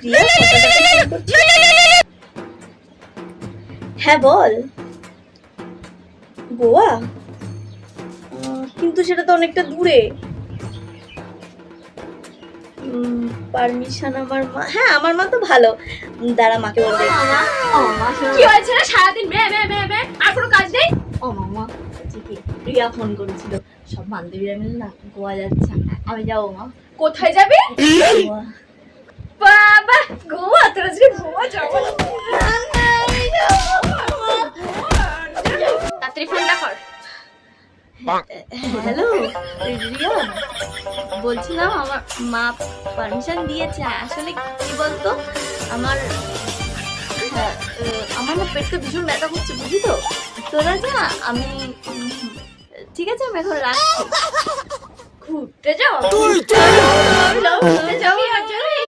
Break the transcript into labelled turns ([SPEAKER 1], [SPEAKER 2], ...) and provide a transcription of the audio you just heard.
[SPEAKER 1] রিয়া সকালটা ফোন করছিস? হ্যাঁ বল। গোয়া? কিন্তু সেটা তো অনেকটা দূরে। পারমিশন আমার মা, হ্যাঁ আমার মা তো ভালো। দাঁড়া মাকে বলতে।
[SPEAKER 2] কি হয়েছে রে সারাদিন বে বে বে বে আর কোনো কাজ নেই?
[SPEAKER 1] ও মামা ঠিকই, রিয়া ফোন করেছিল, সব বান্ধবীরা মিলে না গোয়া যাচ্ছে, আমি যাবো মা।
[SPEAKER 2] কোথায় যাবি?
[SPEAKER 1] গোয়া।
[SPEAKER 2] বাবা গোয়া, তোর আজকে গোয়া যাবো। তাড়াতাড়ি ফোনটা কর।
[SPEAKER 1] হ্যালো রিয়া, বলছিলাম আমার মা পারমিশন দিয়েছে। আসলে কি বলতো, আমার আমার না পেটটা ভীষণ ব্যথা করছে, বুঝলি তো। তোরা যা, আমি ঠিক আছে, আমি এখন রাখছি।
[SPEAKER 2] ঘুরতে যাও?
[SPEAKER 1] আমি